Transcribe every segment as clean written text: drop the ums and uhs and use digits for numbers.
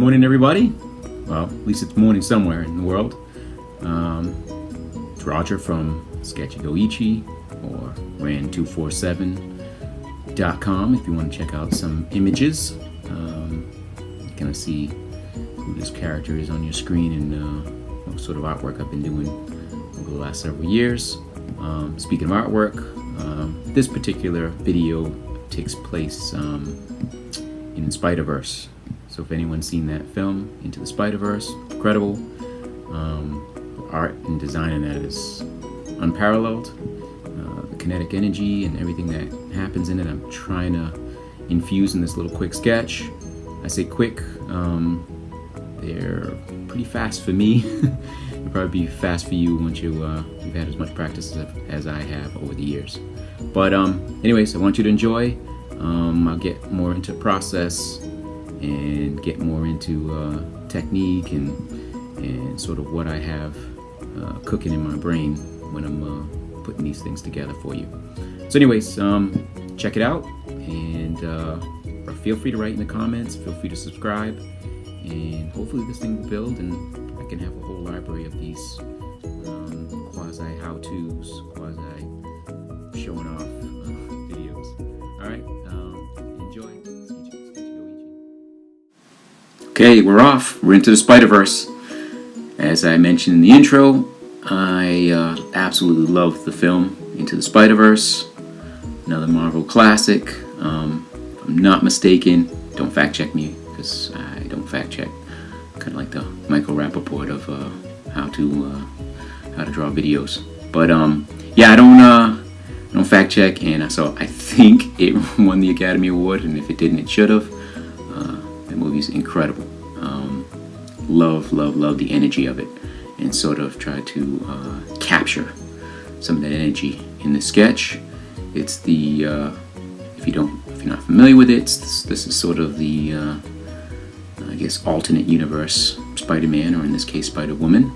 morning, everybody. Well, at least it's morning somewhere in the world. It's Roger from SketchyGOichie or ran247.com if you want to check out some images. You kind of see who this character is on your screen and what sort of artwork I've been doing over the last several years. Speaking of artwork, this particular video takes place in the Spider-Verse. So if anyone's seen that film, Into the Spider-Verse, incredible. The art and design in that is unparalleled. The kinetic energy and everything that happens in it, I'm trying to infuse in this little quick sketch. I say quick, they're pretty fast for me. They'll probably be fast for you once you've had as much practice as I have over the years. But anyways, I want you to enjoy. I'll get more into process and get more into technique and sort of what I have cooking in my brain when I'm putting these things together for you. So anyways, check it out, and feel free to write in the comments, feel free to subscribe, and hopefully this thing will build and I can have a whole library of these quasi how-tos, quasi showing off videos. Alright, enjoy. Okay, we're off. We're into the Spider-Verse. As I mentioned in the intro, I absolutely love the film Into the Spider-Verse. Another Marvel classic. If I'm not mistaken, don't fact check me because I don't fact check. Kind of like the Michael Rappaport of how to draw videos. But yeah, I don't fact check, and so I think it won the Academy Award, and if it didn't, it should have. That movie's incredible. Love the energy of it, and sort of try to capture some of that energy in the sketch. It's the if you're not familiar with it, this is sort of the I guess alternate universe Spider-Man, or in this case Spider-Woman.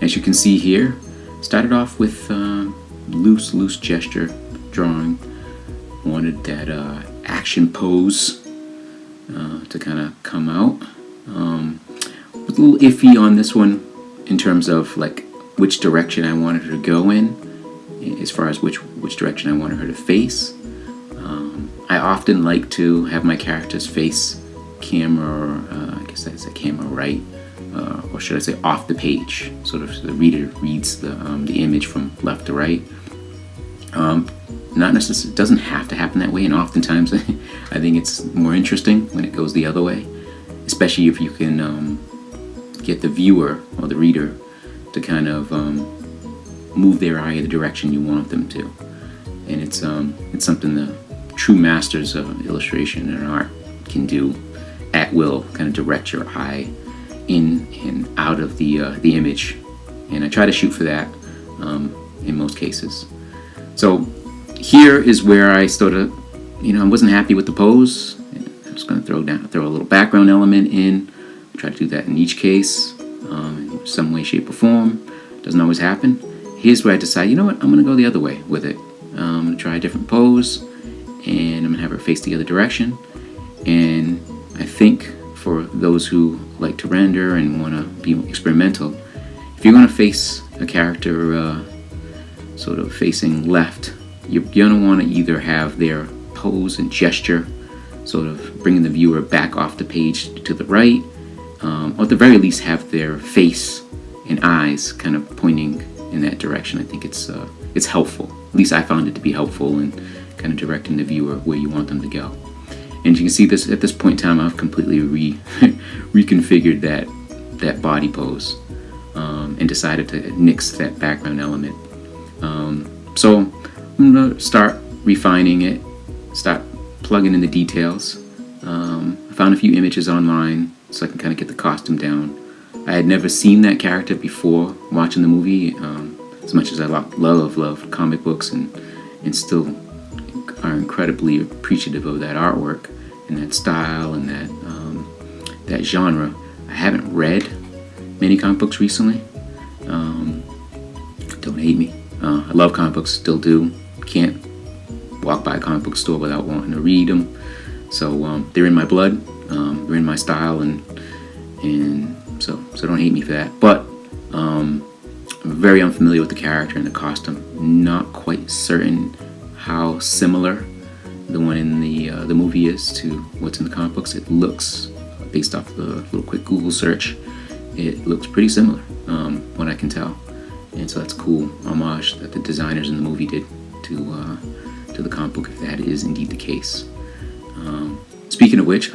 As you can see here, started off with loose gesture drawing. Wanted that action pose to kind of come out. Was a little iffy on this one in terms of like which direction I wanted her to go in, as far as which direction I wanted her to face. I often like to have my characters face camera, I guess that's a camera right, or should I say off the page, sort of so the reader reads the image from left to right. Not necessarily, it doesn't have to happen that way, and oftentimes I think it's more interesting when it goes the other way, especially if you can get the viewer or the reader to kind of move their eye in the direction you want them to. And it's something the true masters of illustration and art can do at will, kind of direct your eye in and out of the image. And I try to shoot for that in most cases. So here is where I sort of, I wasn't happy with the pose. I was going to throw a little background element in. I try to do that in each case, in some way, shape, or form. Doesn't always happen. Here's where I decide, you know what, I'm going to go the other way with it. I'm going to try a different pose, and I'm going to have her face the other direction. And I think for those who like to render and want to be experimental, if you're going to face a character sort of facing left, you're going to want to either have their pose and gesture sort of bringing the viewer back off the page to the right, or at the very least have their face and eyes kind of pointing in that direction. I think it's helpful. At least I found it to be helpful in kind of directing the viewer where you want them to go. And you can see this at this point in time, I've completely reconfigured that body pose and decided to nix that background element. So I'm gonna start refining it, start plugging in the details. I found a few images online so I can kind of get the costume down. I had never seen that character before watching the movie, as much as I love comic books and still are incredibly appreciative of that artwork and that style and that genre. I haven't read many comic books recently. Don't hate me. I love comic books, still do. Can't walk by a comic book store without wanting to read them. So they're in my blood. They're in my style, and so don't hate me for that. But I'm very unfamiliar with the character and the costume. Not quite certain how similar the one in the movie is to what's in the comic books. It looks, based off the little quick Google search, it looks pretty similar, what I can tell. And so that's a cool homage that the designers in the movie did to the comic book, if that is indeed the case. Speaking of which,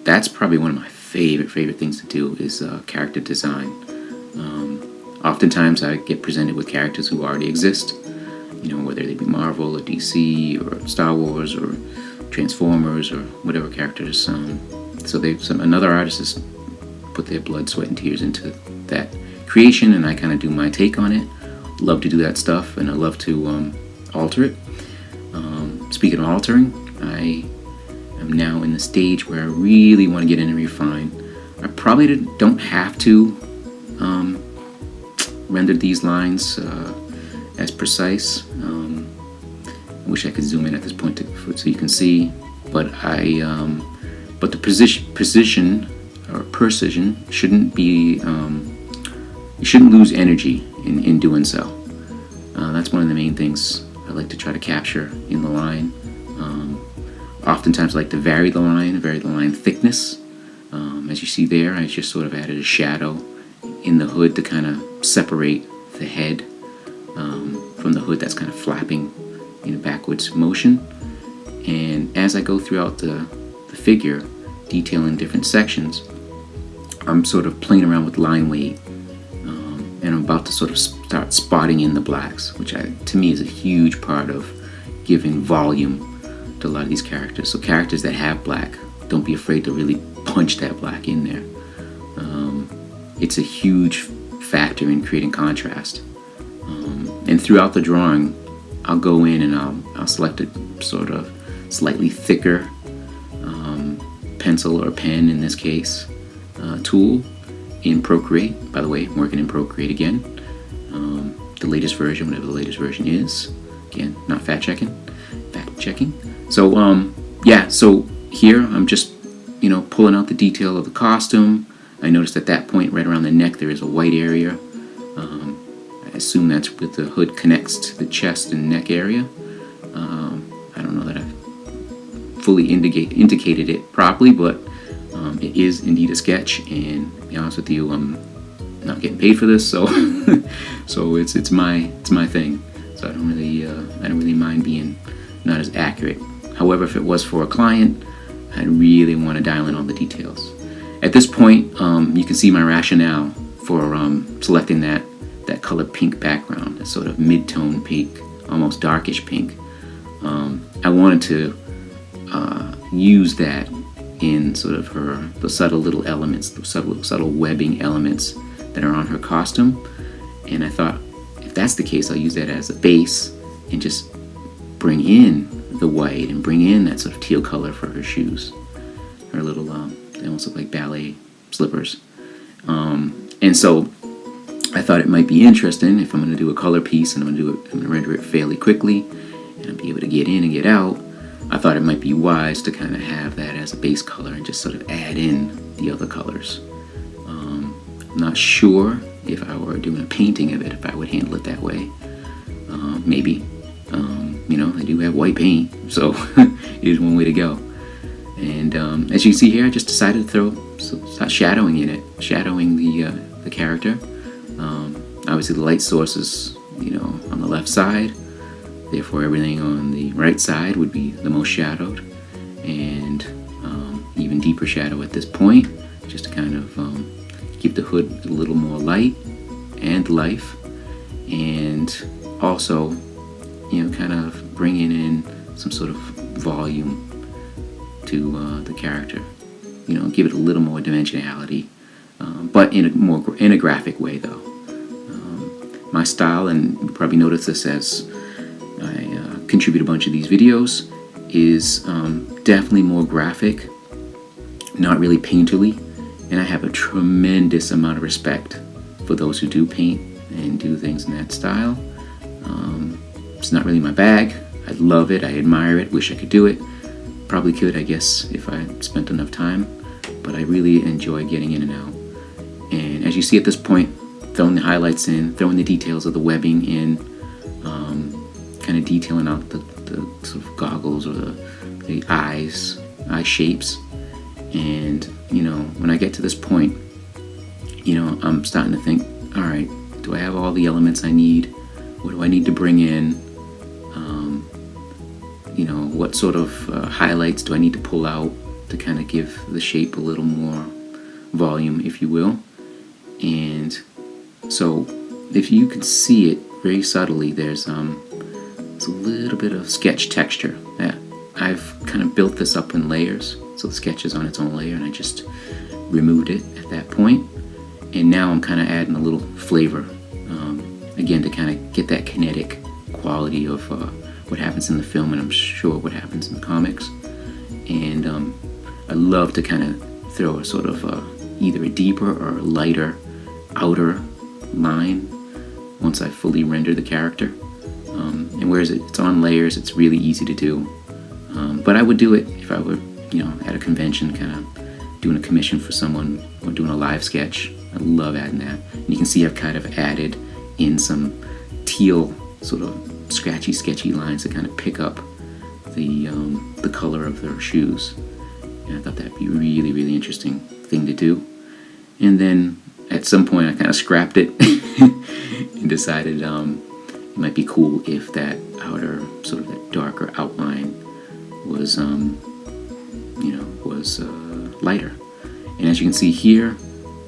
that's probably one of my favorite things to do is character design. Oftentimes I get presented with characters who already exist, whether they be Marvel or DC or Star Wars or Transformers or whatever characters. So another artist has put their blood, sweat, and tears into that creation, and I kind of do my take on it. Love to do that stuff, and I love to alter it. Speaking of altering, I am now in the stage where I really want to get in and refine. I probably don't have to render these lines as precise. I wish I could zoom in at this point so you can see, but the precision shouldn't be. You shouldn't lose energy in doing so. That's one of the main things I like to try to capture in the line. Oftentimes I like to vary the line thickness. As you see there, I just sort of added a shadow in the hood to kind of separate the head from the hood that's kind of flapping in a backwards motion. And as I go throughout the figure, detailing different sections, I'm sort of playing around with line weight, and I'm about to sort of start spotting in the blacks, which to me is a huge part of giving volume to a lot of these characters. So characters that have black, don't be afraid to really punch that black in there. It's a huge factor in creating contrast. And throughout the drawing, I'll go in and I'll select a sort of slightly thicker pencil or pen, in this case, tool in Procreate. By the way, I'm working in Procreate again. The latest version, whatever the latest version is. Again, not fact checking. So so here I'm just pulling out the detail of the costume. I noticed at that point right around the neck there is a white area. I assume that's with the hood connects to the chest and neck area. I don't know that I've fully indicated it properly, but it is indeed a sketch, and to be honest with you, I'm not getting paid for this, so so it's my thing. So I don't really mind being not as accurate. However, if it was for a client, I'd really want to dial in all the details. At this point, you can see my rationale for selecting that color pink background, that sort of mid-tone pink, almost darkish pink. I wanted to use that in sort of the subtle little elements, the subtle webbing elements that are on her costume. And I thought, if that's the case, I'll use that as a base and just bring in the white and bring in that sort of teal color for her shoes. Her little, they almost look like ballet slippers. And so I thought it might be interesting if I'm going to do a color piece and I'm going to render it fairly quickly and I'll be able to get in and get out. I thought it might be wise to kind of have that as a base color and just sort of add in the other colors. I'm not sure if I were doing a painting of it, if I would handle it that way. Maybe. I do have white paint, so it is one way to go. And as you can see here, I just decided to start shadowing the character. Obviously the light source is, on the left side. Therefore, everything on the right side would be the most shadowed, and even deeper shadow at this point, just to kind of keep the hood a little more light and life, and also, kind of bringing in some sort of volume to the character. Give it a little more dimensionality, but in a graphic way, though. My style, and you probably noticed this as I contribute a bunch of these videos, is definitely more graphic, not really painterly, and I have a tremendous amount of respect for those who do paint and do things in that style. It's not really my bag. I love it, I admire it, wish I could do it. Probably could, I guess, if I spent enough time. but I really enjoy getting in and out. And as you see at this point, throwing the highlights in, throwing the details of the webbing in, kind of detailing out the sort of goggles or the eye shapes. And when I get to this point, I'm starting to think, all right, do I have all the elements I need? What do I need to bring in? What sort of highlights do I need to pull out to kind of give the shape a little more volume, if you will? And so if you can see it very subtly, there's a little bit of sketch texture. I've kind of built this up in layers, so the sketch is on its own layer, and I just removed it at that point. And now I'm kind of adding a little flavor, again, to kind of get that kinetic quality of what happens in the film, and I'm sure what happens in the comics. And I love to kind of throw a sort of either a deeper or a lighter outer line once I fully render the character. And whereas it's on layers, it's really easy to do. But I would do it if I were, at a convention, kind of doing a commission for someone or doing a live sketch. I love adding that. And you can see I've kind of added in some teal sort of scratchy, sketchy lines to kind of pick up the color of their shoes. And I thought that'd be a really, really interesting thing to do. And then at some point I kind of scrapped it and decided it might be cool if that outer, sort of that darker outline was, lighter. And as you can see here,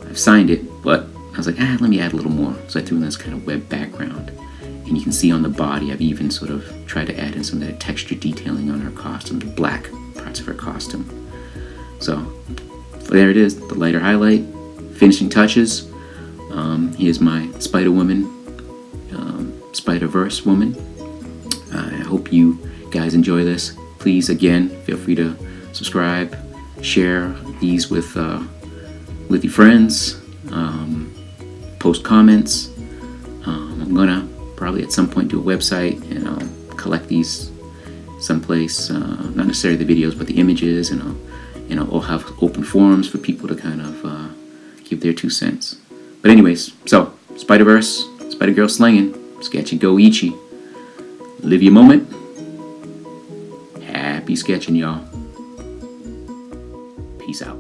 I've signed it, but I was like, let me add a little more. So I threw in this kind of web background. And you can see on the body, I've even sort of tried to add in some of that texture detailing on her costume, the black parts of her costume. So there it is, the lighter highlight, finishing touches. Here's my Spider-Woman, Spider-Verse woman. I hope you guys enjoy this. Please, again, feel free to subscribe, share these with your friends, post comments. I'm gonna probably at some point do a website, and I'll collect these someplace, not necessarily the videos, but the images, and I'll have open forums for people to kind of give their 2 cents. But anyways, so Spider-Verse, SpideyGirl Slinging, SketchyGOichie. Live your moment. Happy sketching, y'all. Peace out.